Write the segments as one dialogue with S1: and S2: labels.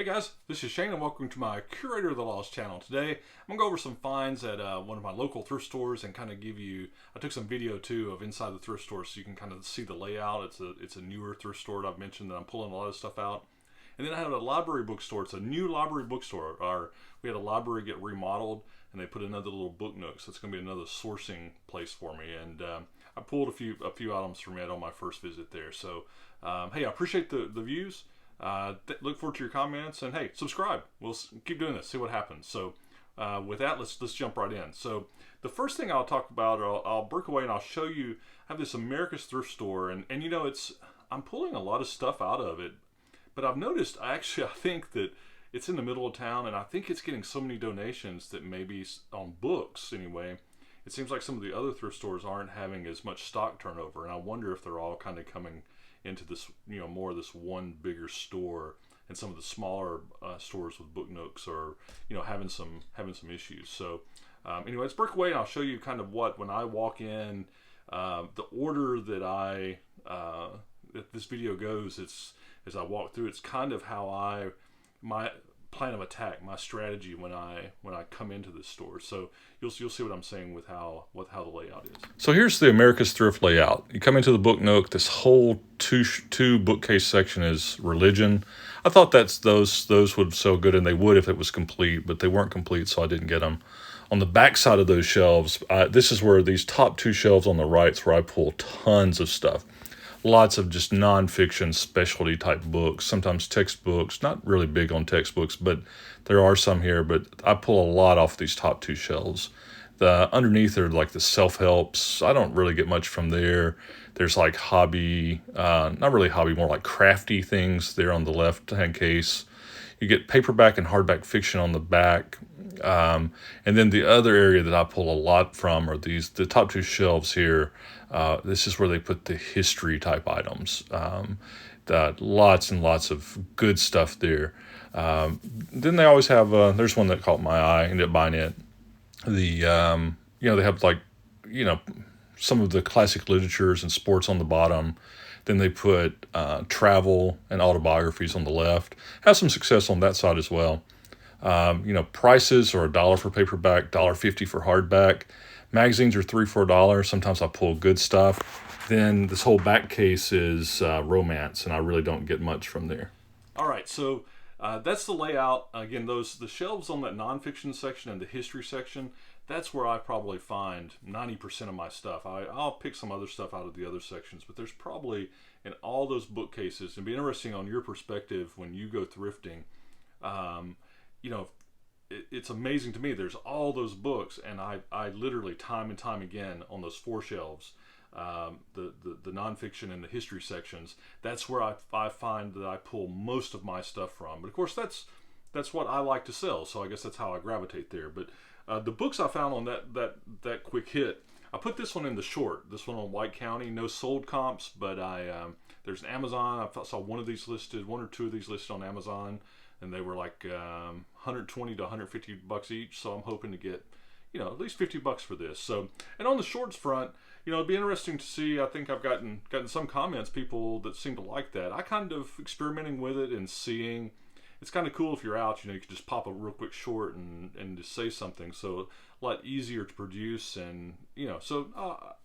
S1: Hey guys, this is Shane and welcome to my Curator of the Lost channel. Today I'm going to go over some finds at one of my local thrift stores and kind of give you, I took some video too of inside the thrift store so you can kind of see the layout. It's a newer thrift store that I've mentioned that I'm pulling a lot of stuff out. And then I have a library bookstore. It's a new library bookstore. We had a library get remodeled and they put another little book nook, so it's going to be another sourcing place for me. And I pulled a few items from it on my first visit there. So hey, I appreciate the views. Look forward to your comments, and hey, subscribe. We'll keep doing this, see what happens. So with that, let's jump right in. So the first thing I'll talk about, or I'll break away and I'll show you, I have this America's Thrift Store, and you know, I'm pulling a lot of stuff out of it, but I've noticed I think that it's in the middle of town, and I think it's getting so many donations that maybe on books anyway, it seems like some of the other thrift stores aren't having as much stock turnover, and I wonder if they're all kind of coming into this, you know, more of this one bigger store, and some of the smaller stores with book nooks are, you know, having some issues. So anyway, let's break away and I'll show you kind of what, when I walk in, the order that that this video goes, it's as I walk through, it's kind of how my plan of attack, my strategy when I come into this store. So you'll see what I'm saying with how the layout is. So here's the America's Thrift layout. You come into the book nook. This whole two bookcase section is religion. I thought those would sell good, and they would if it was complete, but they weren't complete, so I didn't get them. On the back side of those shelves, this is where these top two shelves on the right is where I pull tons of stuff. Lots of just nonfiction specialty type books, sometimes textbooks, not really big on textbooks, but there are some here, but I pull a lot off these top two shelves. Underneath are like the self-helps. I don't really get much from there. There's like hobby, not really hobby, more like crafty things there on the left-hand case. You get paperback and hardback fiction on the back. And then the other area that I pull a lot from are the top two shelves here. This is where they put the history type items. Lots and lots of good stuff there. Then they always have, there's one that caught my eye, I ended up buying it. You know, they have like, you know, some of the classic literatures and sports on the bottom. Then they put travel and autobiographies on the left. Have some success on that side as well. You know, prices are $1 for paperback, $1.50 for hardback. Magazines are $3, $4. Sometimes I pull good stuff. Then this whole back case is romance, and I really don't get much from there. All right, so that's the layout. Again, the shelves on that nonfiction section and the history section, that's where I probably find 90% of my stuff. I'll pick some other stuff out of the other sections, but there's probably in all those bookcases, and it'd be interesting on your perspective when you go thrifting. You know, it's amazing to me. There's all those books, and I literally time and time again on those four shelves, the nonfiction and the history sections, that's where I find that I pull most of my stuff from. But of course, that's what I like to sell, so I guess that's how I gravitate there. But the books I found on that quick hit, I put this one in the short, this one on White County, no sold comps, but there's an Amazon. I saw one or two of these listed on Amazon, and they were like 120 to 150 bucks each. So I'm hoping to get, you know, at least 50 bucks for this. So, and on the shorts front, you know, it'd be interesting to see. I think I've gotten some comments, people that seem to like that. I kind of experimenting with it and seeing. It's kind of cool if you're out, you know, you can just pop a real quick short and just say something. So a lot easier to produce, and you know, so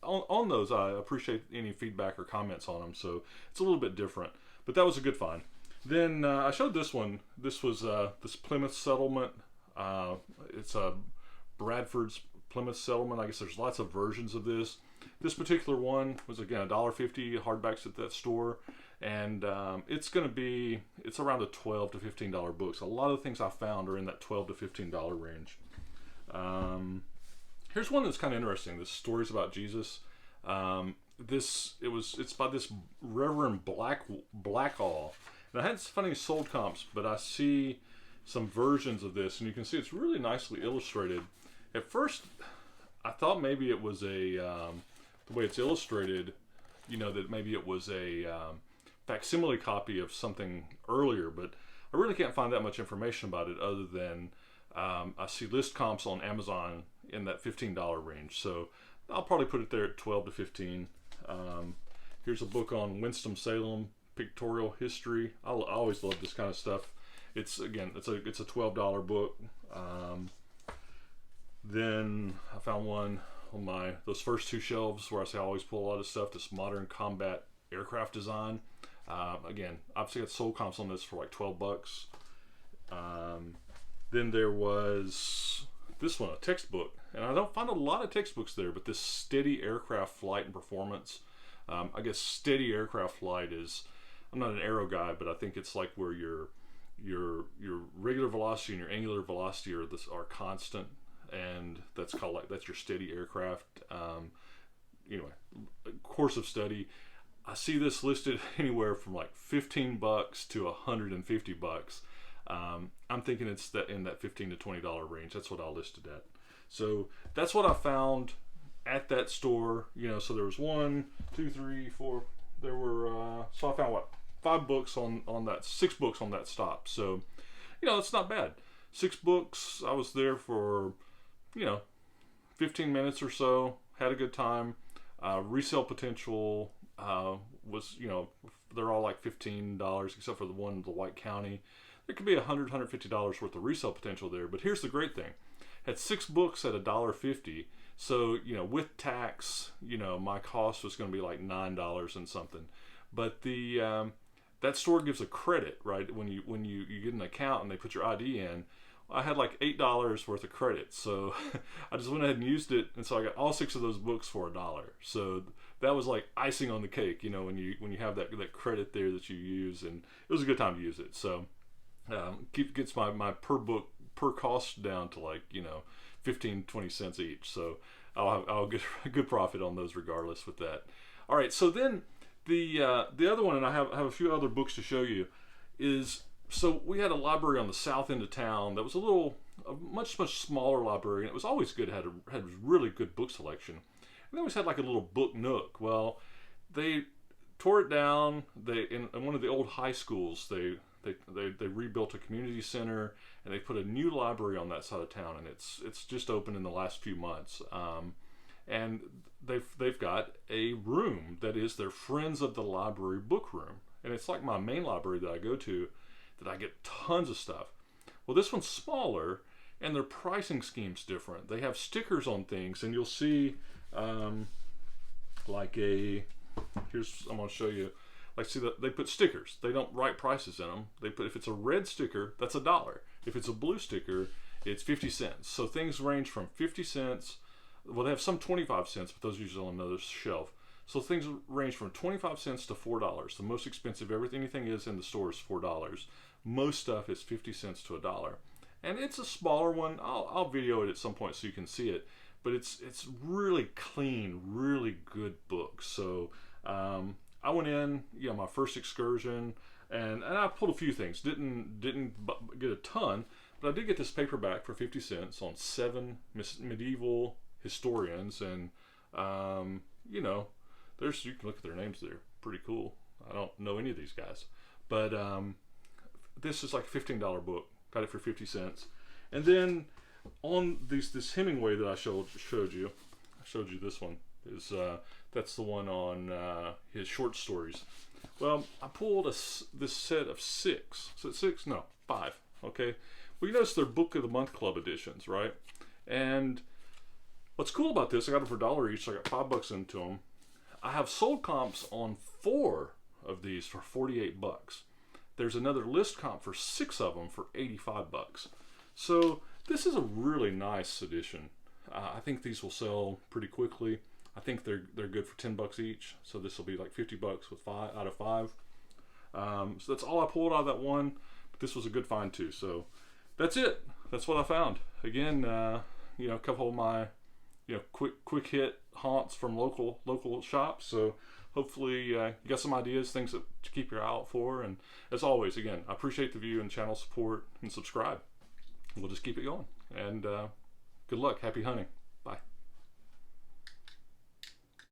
S1: on those, I appreciate any feedback or comments on them. So it's a little bit different, but that was a good find. Then I showed this one. This was this Plymouth settlement. It's a Bradford's Plymouth settlement. I guess there's lots of versions of this. This particular one was, again, $1.50 hardbacks at that store, and it's around a $12 to $15 book. So a lot of the things I found are in that $12 to $15 range. Here's one that's kind of interesting. This Stories About Jesus. It's by this Reverend Blackall. And I hadn't found any sold comps, but I see some versions of this, and you can see it's really nicely illustrated. At first, I thought maybe it was the way it's illustrated, you know, that maybe it was a facsimile copy of something earlier, but I really can't find that much information about it other than I see list comps on Amazon in that $15 range. So I'll probably put it there at 12 to 15. Here's a book on Winston-Salem pictorial history. I always love this kind of stuff. it's again, it's a $12 book. Then I found one on those first two shelves where I say I always pull a lot of stuff. This modern combat aircraft design. Again, obviously got sold comps on this for like $12. Then there was this one, a textbook, and I don't find a lot of textbooks there, but this Steady Aircraft Flight and Performance. I guess steady aircraft flight is, I'm not an aero guy, but I think it's like where your regular velocity and your angular velocity are constant, and that's called that's your steady aircraft. Anyway, course of study. I see this listed anywhere from like $15 to $150. I'm thinking it's in that $15 to $20 range. That's what I listed at. So that's what I found at that store. So there was 1, 2, 3, 4. There were so I found what, 5 books on that, 6 books on that stop. So it's not bad. 6 books. I was there for 15 minutes or so. Had a good time. Resale potential was, they're all like $15 except for the one, the White County. There could be $100, $150 worth of resale potential there. But here's the great thing: had 6 books at $1.50. So with tax, my cost was going to be like $9 and something. But the that store gives a credit, right? When you get an account and they put your ID in. I had like $8 worth of credit, so I just went ahead and used it, and so I got all 6 of those books for $1. So that was like icing on the cake, when you have that credit there that you use, and it was a good time to use it. So gets my per cost down to like 15-20 cents each. So I'll get a good profit on those regardless with that. All right, so then the other one, and I have a few other books to show you, is. So we had a library on the south end of town that was a much smaller library, and it was always good. Had a really good book selection. And they always had like a little book nook. Well, they tore it down. In one of the old high schools, they rebuilt a community center, and they put a new library on that side of town, and it's just opened in the last few months. And they've got a room that is their Friends of the Library book room, and it's like my main library that I go to, that I get tons of stuff. Well, this one's smaller, and their pricing scheme's different. They have stickers on things, and you'll see like I'm going to show you. Like, see that they put stickers. They don't write prices in them. They put, if it's a red sticker, that's $1. If it's a blue sticker, it's 50 cents. So things range from 50 cents. Well, they have some 25 cents, but those are usually on another shelf. So things range from 25 cents to $4. The most expensive anything is in the store is $4. Most stuff is 50 cents to $1. And it's a smaller one. I'll video it at some point so you can see it. But it's really clean, really good books. So I went in, my first excursion, and I pulled a few things. Didn't get a ton, but I did get this paperback for 50 cents on 7 medieval historians, and you can look at their names there. Pretty cool. I don't know any of these guys, but this is like a $15 book. Got it for 50 cents. And then on this Hemingway that I showed you, this one is that's the one on his short stories. Well, I pulled this set of 6. So it's 6? No, 5. Okay. Well, you notice they're Book of the Month Club editions, right? And what's cool about this, I got them for $1 each. So I got $5 into them. I have sold comps on 4 of these for $48. There's another list comp for 6 of them for $85. So this is a really nice edition. I think these will sell pretty quickly. I think they're good for $10 each. So this will be like $50 with 5 out of 5. So that's all I pulled out of that one. But this was a good find too. So that's it. That's what I found. Again, a couple of my quick hit haunts from local shops. So hopefully you got some ideas, things to keep your eye out for. And as always, again, I appreciate the view and channel support, and subscribe. We'll just keep it going. And good luck. Happy hunting.